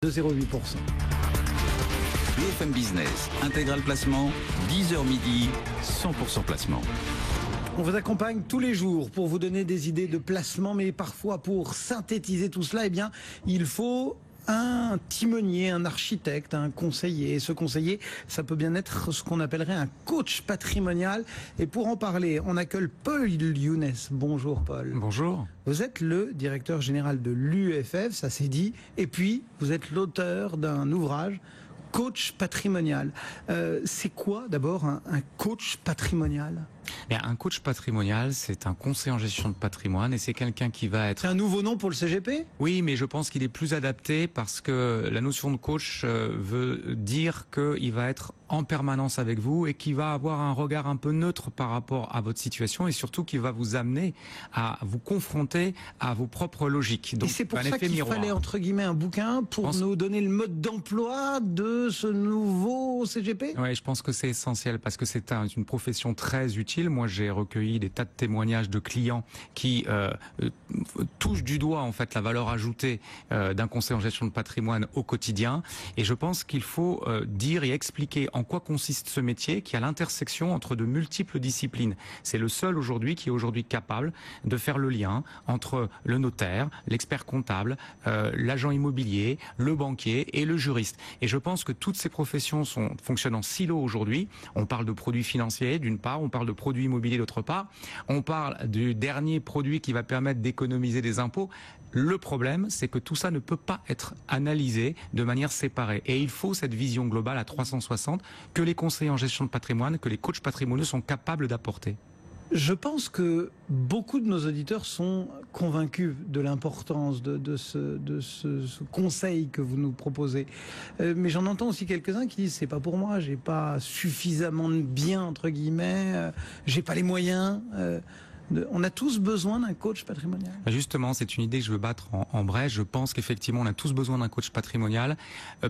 de 0,8%. BFM Business, intégral placement, 10h midi, 100% placement. On vous accompagne tous les jours pour vous donner des idées de placement, mais parfois pour synthétiser tout cela, eh bien, il faut un timonier, un architecte, un conseiller. Et ce conseiller, ça peut bien être ce qu'on appellerait un coach patrimonial. Et pour en parler, on accueille Paul Younes. Bonjour Paul. Bonjour. Vous êtes le directeur général de l'UEFF, ça c'est dit. Et puis, vous êtes l'auteur d'un ouvrage, Coach patrimonial. C'est quoi d'abord un coach patrimonial ? Un coach patrimonial, c'est un conseiller en gestion de patrimoine et c'est quelqu'un qui va être... C'est un nouveau nom pour le CGP ? Oui, mais je pense qu'il est plus adapté parce que la notion de coach veut dire qu'il va être en permanence avec vous et qui va avoir un regard un peu neutre par rapport à votre situation et surtout qui va vous amener à vous confronter à vos propres logiques. Donc, et c'est pour ça qu'il fallait entre guillemets un bouquin pour nous donner le mode d'emploi de ce nouveau CGP ? Oui, je pense que c'est essentiel parce que c'est une profession très utile. Moi, j'ai recueilli des tas de témoignages de clients qui touchent du doigt en fait la valeur ajoutée d'un conseiller en gestion de patrimoine au quotidien. Et je pense qu'il faut dire et expliquer en quoi consiste ce métier qui est à l'intersection entre de multiples disciplines. C'est le seul aujourd'hui qui est aujourd'hui capable de faire le lien entre le notaire, l'expert comptable, l'agent immobilier, le banquier et le juriste. Et je pense que toutes ces professions fonctionnent en silo aujourd'hui. On parle de produits financiers d'une part, on parle de produits immobiliers d'autre part, on parle du dernier produit qui va permettre d'économiser des impôts. Le problème, c'est que tout ça ne peut pas être analysé de manière séparée. Et il faut cette vision globale à 360 que les conseillers en gestion de patrimoine, que les coachs patrimoniaux sont capables d'apporter. Je pense que beaucoup de nos auditeurs sont convaincus de l'importance de ce conseil que vous nous proposez. Mais j'en entends aussi quelques-uns qui disent c'est pas pour moi, j'ai pas suffisamment de biens entre guillemets, j'ai pas les moyens. On a tous besoin d'un coach patrimonial. Justement, c'est une idée que je veux battre en brèche. Je pense qu'effectivement, on a tous besoin d'un coach patrimonial.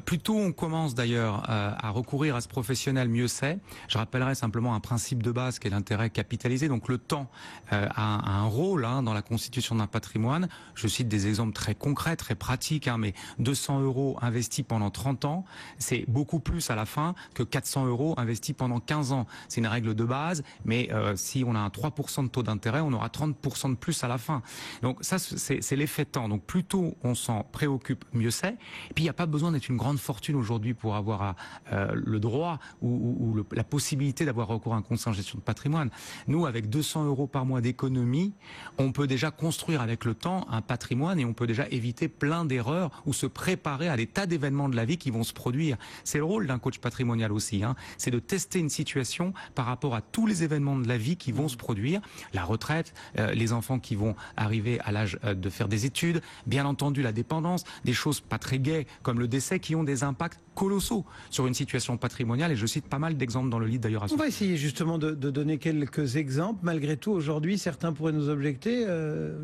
Plus tôt on commence d'ailleurs à recourir à ce professionnel, mieux c'est. Je rappellerai simplement un principe de base qui est l'intérêt capitalisé. Donc le temps a un rôle dans la constitution d'un patrimoine. Je cite des exemples très concrets, très pratiques, mais 200 € investis pendant 30 ans, c'est beaucoup plus à la fin que 400 € investis pendant 15 ans. C'est une règle de base, mais si on a un 3% de taux d'intérêt, on aura 30% de plus à la fin. Donc ça, c'est l'effet temps. Donc plus tôt on s'en préoccupe, mieux c'est. Et puis il n'y a pas besoin d'être une grande fortune aujourd'hui pour avoir le droit ou la possibilité d'avoir recours à un conseiller en gestion de patrimoine. Nous, avec 200 € par mois d'économie, on peut déjà construire avec le temps un patrimoine et on peut déjà éviter plein d'erreurs ou se préparer à des tas d'événements de la vie qui vont se produire. C'est le rôle d'un coach patrimonial aussi. C'est de tester une situation par rapport à tous les événements de la vie qui vont se produire. La retraite, les enfants qui vont arriver à l'âge de faire des études, bien entendu la dépendance, des choses pas très gaies comme le décès qui ont des impacts colossaux sur une situation patrimoniale et je cite pas mal d'exemples dans le livre d'ailleurs. On va essayer justement de donner quelques exemples. Malgré tout, aujourd'hui, certains pourraient nous objecter,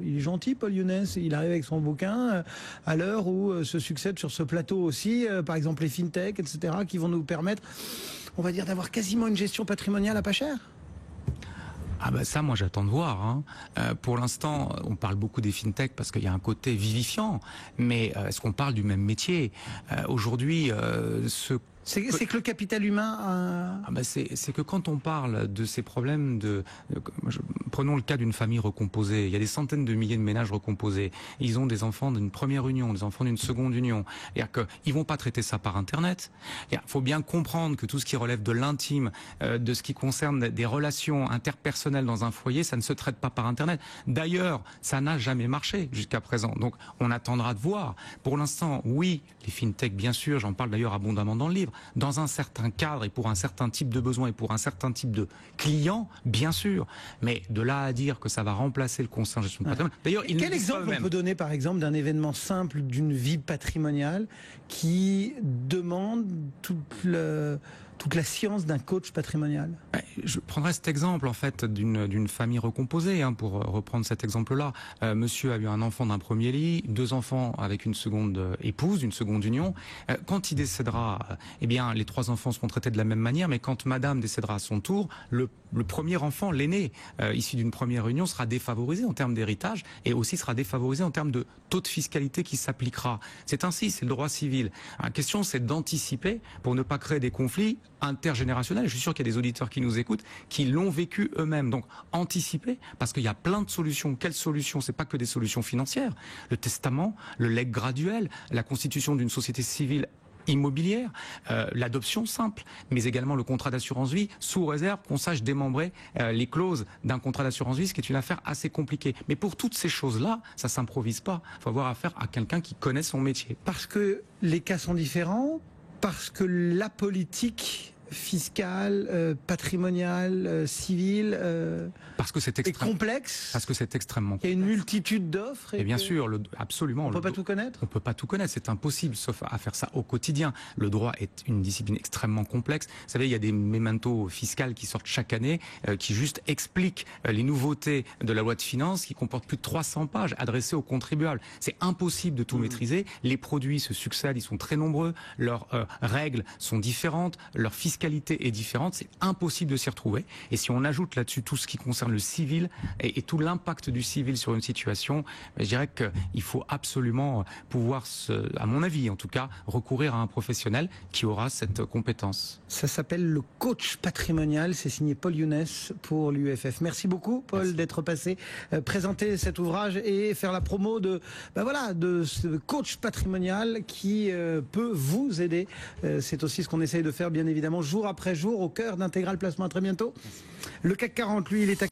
il est gentil Paul Younes, il arrive avec son bouquin à l'heure où se succèdent sur ce plateau aussi, par exemple les fintech, etc., qui vont nous permettre, on va dire, d'avoir quasiment une gestion patrimoniale à pas cher. Ça, moi, j'attends de voir. Pour l'instant, on parle beaucoup des fintech parce qu'il y a un côté vivifiant. Mais est-ce qu'on parle du même métier ? Aujourd'hui, c'est que le capital humain... C'est que quand on parle de ces problèmes prenons le cas d'une famille recomposée. Il y a des centaines de milliers de ménages recomposés. Ils ont des enfants d'une première union, des enfants d'une seconde union. C'est-à-dire qu'ils vont pas traiter ça par Internet. Il faut bien comprendre que tout ce qui relève de l'intime, de ce qui concerne des relations interpersonnelles dans un foyer, ça ne se traite pas par Internet. D'ailleurs, ça n'a jamais marché jusqu'à présent. Donc, on attendra de voir. Pour l'instant, oui, les fintech, bien sûr, j'en parle d'ailleurs abondamment dans le livre, dans un certain cadre et pour un certain type de besoin et pour un certain type de client, bien sûr. Mais de là à dire que ça va remplacer le conseiller en gestion de patrimoine. D'ailleurs, quel exemple on peut donner par exemple d'un événement simple d'une vie patrimoniale qui demande toute la science d'un coach patrimonial? Je prendrais cet exemple en fait d'une famille recomposée pour reprendre cet exemple-là. Monsieur a eu un enfant d'un premier lit, 2 enfants avec une seconde épouse, une seconde union. Quand il décédera, les 3 enfants seront traités de la même manière, mais quand madame décédera à son tour, le premier enfant, l'aîné, issu d'une première union, sera défavorisé en termes d'héritage et aussi sera défavorisé en termes de taux de fiscalité qui s'appliquera. C'est ainsi, c'est le droit civil. La question, c'est d'anticiper pour ne pas créer des conflits intergénérationnels. Je suis sûr qu'il y a des auditeurs qui nous écoutent qui l'ont vécu eux-mêmes. Donc, anticiper, parce qu'il y a plein de solutions. Quelles solutions? C'est pas que des solutions financières. Le testament, le legs graduel, la constitution d'une société civile immobilière, l'adoption simple, mais également le contrat d'assurance vie, sous réserve qu'on sache démembrer les clauses d'un contrat d'assurance vie, ce qui est une affaire assez compliquée. Mais pour toutes ces choses-là, ça s'improvise pas. Il faut avoir affaire à quelqu'un qui connaît son métier. Parce que les cas sont différents, parce que la politique fiscale, patrimoniale, civile parce que c'est est complexe. Parce que c'est extrêmement complexe. Il y a une multitude d'offres. Et bien sûr, absolument. On ne peut pas tout connaître. On peut pas tout connaître, c'est impossible, sauf à faire ça au quotidien. Le droit est une discipline extrêmement complexe. Vous savez, il y a des mémentos fiscales qui sortent chaque année, qui juste expliquent les nouveautés de la loi de finances, qui comportent plus de 300 pages adressées aux contribuables. C'est impossible de tout maîtriser. Les produits se succèdent, ils sont très nombreux. Leurs règles sont différentes, leur fiscalité est différente, c'est impossible de s'y retrouver. Et si on ajoute là-dessus tout ce qui concerne le civil et tout l'impact du civil sur une situation, je dirais qu'il faut absolument pouvoir, à mon avis en tout cas, recourir à un professionnel qui aura cette compétence. Ça s'appelle le coach patrimonial, c'est signé Paul Younes pour l'UFF. Merci beaucoup Paul d'être passé, présenter cet ouvrage et faire la promo de ce coach patrimonial qui peut vous aider. C'est aussi ce qu'on essaye de faire bien évidemment jour après jour au cœur d'Intégral Placement. À très bientôt. Le CAC 40, lui, il est à